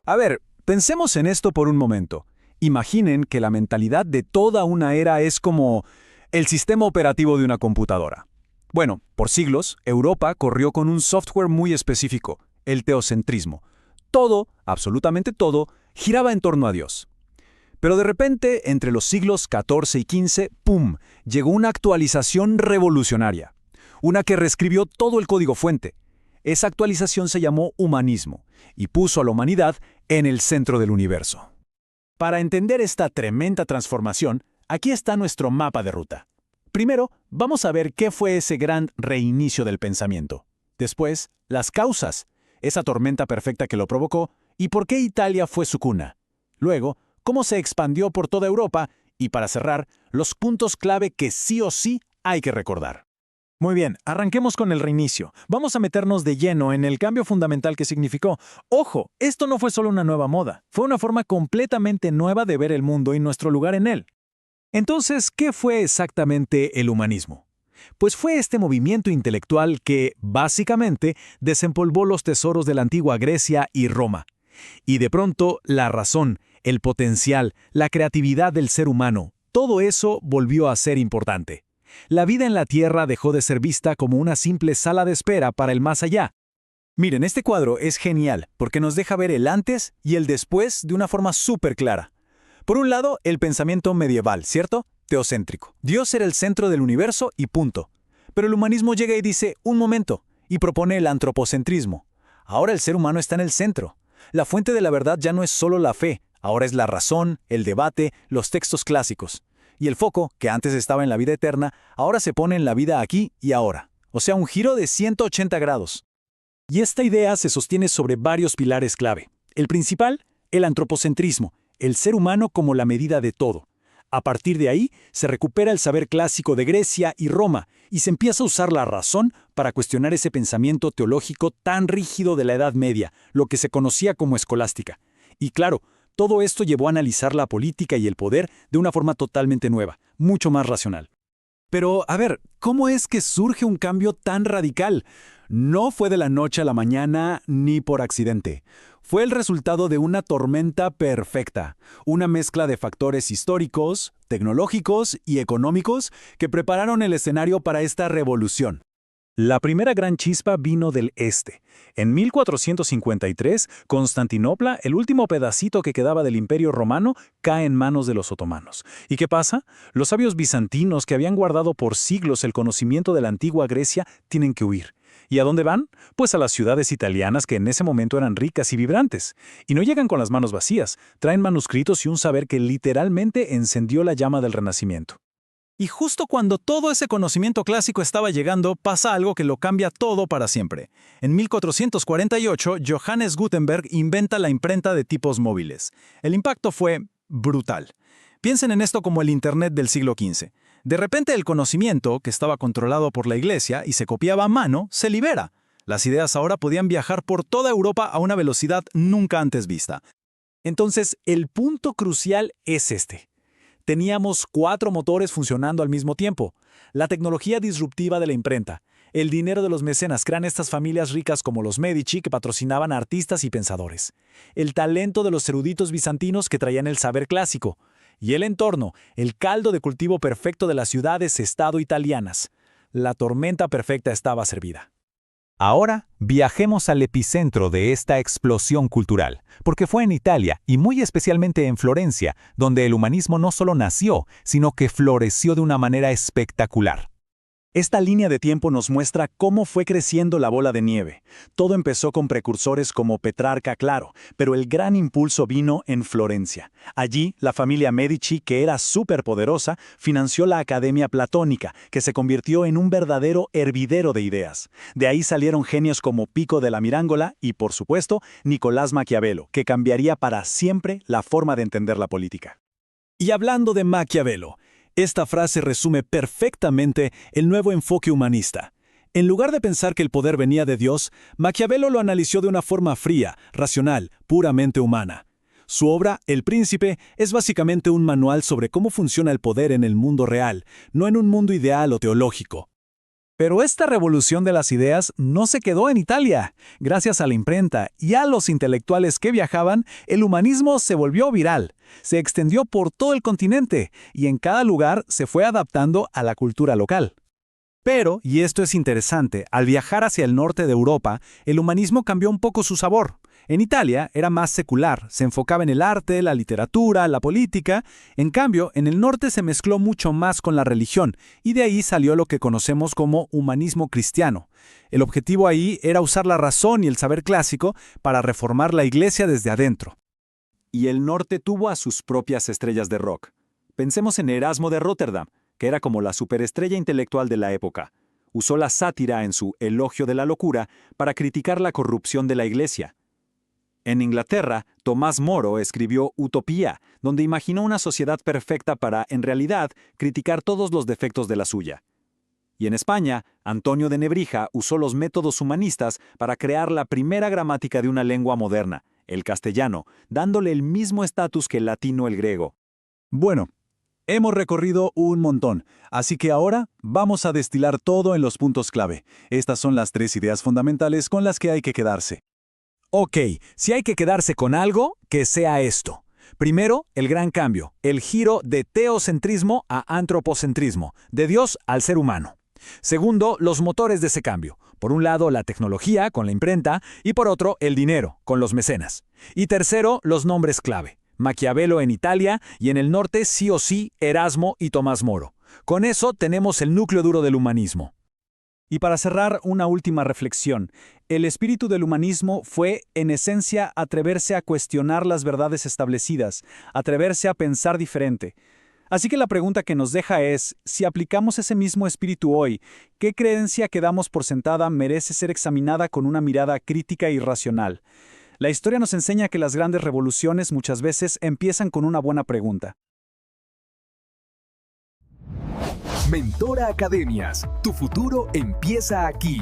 A ver, pensemos en esto por un momento. Imaginen que la mentalidad de toda una era es como el sistema operativo de una computadora. Bueno, por siglos, Europa corrió con un software muy específico, el teocentrismo. Todo, absolutamente todo, giraba en torno a Dios. Pero de repente, entre los siglos XIV y XV, ¡pum!, llegó una actualización revolucionaria. Una que reescribió todo el código fuente. Esa actualización se llamó humanismo y puso a la humanidad en el centro del universo. Para entender esta tremenda transformación, aquí está nuestro mapa de ruta. Primero, vamos a ver qué fue ese gran reinicio del pensamiento. Después, las causas, esa tormenta perfecta que lo provocó, y por qué Italia fue su cuna. Luego, cómo se expandió por toda Europa, y para cerrar, los puntos clave que sí o sí hay que recordar. Muy bien, arranquemos con el reinicio. Vamos a meternos de lleno en el cambio fundamental que significó. Ojo, esto no fue solo una nueva moda, fue una forma completamente nueva de ver el mundo y nuestro lugar en él. Entonces, ¿qué fue exactamente el humanismo? Pues fue este movimiento intelectual que, básicamente, desempolvó los tesoros de la antigua Grecia y Roma. Y de pronto, la razón, el potencial, la creatividad del ser humano, todo eso volvió a ser importante. La vida en la Tierra dejó de ser vista como una simple sala de espera para el más allá. Miren, este cuadro es genial porque nos deja ver el antes y el después de una forma súper clara. Por un lado, el pensamiento medieval, ¿cierto? Teocéntrico. Dios era el centro del universo y punto. Pero el humanismo llega y dice, un momento, y propone el antropocentrismo. Ahora el ser humano está en el centro. La fuente de la verdad ya no es solo la fe, ahora es la razón, el debate, los textos clásicos. Y el foco, que antes estaba en la vida eterna, ahora se pone en la vida aquí y ahora. O sea, un giro de 180 grados. Y esta idea se sostiene sobre varios pilares clave. El principal, el antropocentrismo, el ser humano como la medida de todo. A partir de ahí, se recupera el saber clásico de Grecia y Roma y se empieza a usar la razón para cuestionar ese pensamiento teológico tan rígido de la Edad Media, lo que se conocía como escolástica. Y claro, todo esto llevó a analizar la política y el poder de una forma totalmente nueva, mucho más racional. Pero, a ver, ¿cómo es que surge un cambio tan radical? No fue de la noche a la mañana ni por accidente. Fue el resultado de una tormenta perfecta, una mezcla de factores históricos, tecnológicos y económicos que prepararon el escenario para esta revolución. La primera gran chispa vino del este. En 1453, Constantinopla, el último pedacito que quedaba del Imperio Romano, cae en manos de los otomanos. ¿Y qué pasa? Los sabios bizantinos que habían guardado por siglos el conocimiento de la antigua Grecia tienen que huir. ¿Y a dónde van? Pues a las ciudades italianas que en ese momento eran ricas y vibrantes. Y no llegan con las manos vacías, traen manuscritos y un saber que literalmente encendió la llama del Renacimiento. Y justo cuando todo ese conocimiento clásico estaba llegando, pasa algo que lo cambia todo para siempre. En 1448, Johannes Gutenberg inventa la imprenta de tipos móviles. El impacto fue brutal. Piensen en esto como el Internet del siglo XV. De repente el conocimiento, que estaba controlado por la Iglesia y se copiaba a mano, se libera. Las ideas ahora podían viajar por toda Europa a una velocidad nunca antes vista. Entonces, el punto crucial es este. Teníamos 4 motores funcionando al mismo tiempo. La tecnología disruptiva de la imprenta, el dinero de los mecenas, crean estas familias ricas como los Medici que patrocinaban a artistas y pensadores, el talento de los eruditos bizantinos que traían el saber clásico, y el entorno, el caldo de cultivo perfecto de las ciudades-estado italianas. La tormenta perfecta estaba servida. Ahora viajemos al epicentro de esta explosión cultural, porque fue en Italia y muy especialmente en Florencia, donde el humanismo no solo nació, sino que floreció de una manera espectacular. Esta línea de tiempo nos muestra cómo fue creciendo la bola de nieve. Todo empezó con precursores como Petrarca, claro, pero el gran impulso vino en Florencia. Allí, la familia Medici, que era superpoderosa, financió la Academia Platónica, que se convirtió en un verdadero hervidero de ideas. De ahí salieron genios como Pico de la Mirandola y, por supuesto, Nicolás Maquiavelo, que cambiaría para siempre la forma de entender la política. Y hablando de Maquiavelo, esta frase resume perfectamente el nuevo enfoque humanista. En lugar de pensar que el poder venía de Dios, Maquiavelo lo analizó de una forma fría, racional, puramente humana. Su obra, El Príncipe, es básicamente un manual sobre cómo funciona el poder en el mundo real, no en un mundo ideal o teológico. Pero esta revolución de las ideas no se quedó en Italia. Gracias a la imprenta y a los intelectuales que viajaban, el humanismo se volvió viral. Se extendió por todo el continente y en cada lugar se fue adaptando a la cultura local. Pero, y esto es interesante, al viajar hacia el norte de Europa, el humanismo cambió un poco su sabor. En Italia era más secular, se enfocaba en el arte, la literatura, la política. En cambio, en el norte se mezcló mucho más con la religión, y de ahí salió lo que conocemos como humanismo cristiano. El objetivo ahí era usar la razón y el saber clásico para reformar la iglesia desde adentro. Y el norte tuvo a sus propias estrellas de rock. Pensemos en Erasmo de Róterdam, que era como la superestrella intelectual de la época. Usó la sátira en su Elogio de la locura para criticar la corrupción de la iglesia. En Inglaterra, Tomás Moro escribió Utopía, donde imaginó una sociedad perfecta para, en realidad, criticar todos los defectos de la suya. Y en España, Antonio de Nebrija usó los métodos humanistas para crear la primera gramática de una lengua moderna, el castellano, dándole el mismo estatus que el latín o el griego. Bueno, hemos recorrido un montón, así que ahora vamos a destilar todo en los puntos clave. Estas son las 3 ideas fundamentales con las que hay que quedarse. Ok, si hay que quedarse con algo, que sea esto. Primero, el gran cambio, el giro de teocentrismo a antropocentrismo, de Dios al ser humano. Segundo, los motores de ese cambio. Por un lado, la tecnología, con la imprenta, y por otro, el dinero, con los mecenas. Y tercero, los nombres clave. Maquiavelo en Italia y en el norte, sí o sí, Erasmo y Tomás Moro. Con eso tenemos el núcleo duro del humanismo. Y para cerrar, una última reflexión. El espíritu del humanismo fue, en esencia, atreverse a cuestionar las verdades establecidas, atreverse a pensar diferente. Así que la pregunta que nos deja es, si aplicamos ese mismo espíritu hoy, ¿qué creencia que damos por sentada merece ser examinada con una mirada crítica y racional? La historia nos enseña que las grandes revoluciones muchas veces empiezan con una buena pregunta. Mentora Academias, tu futuro empieza aquí.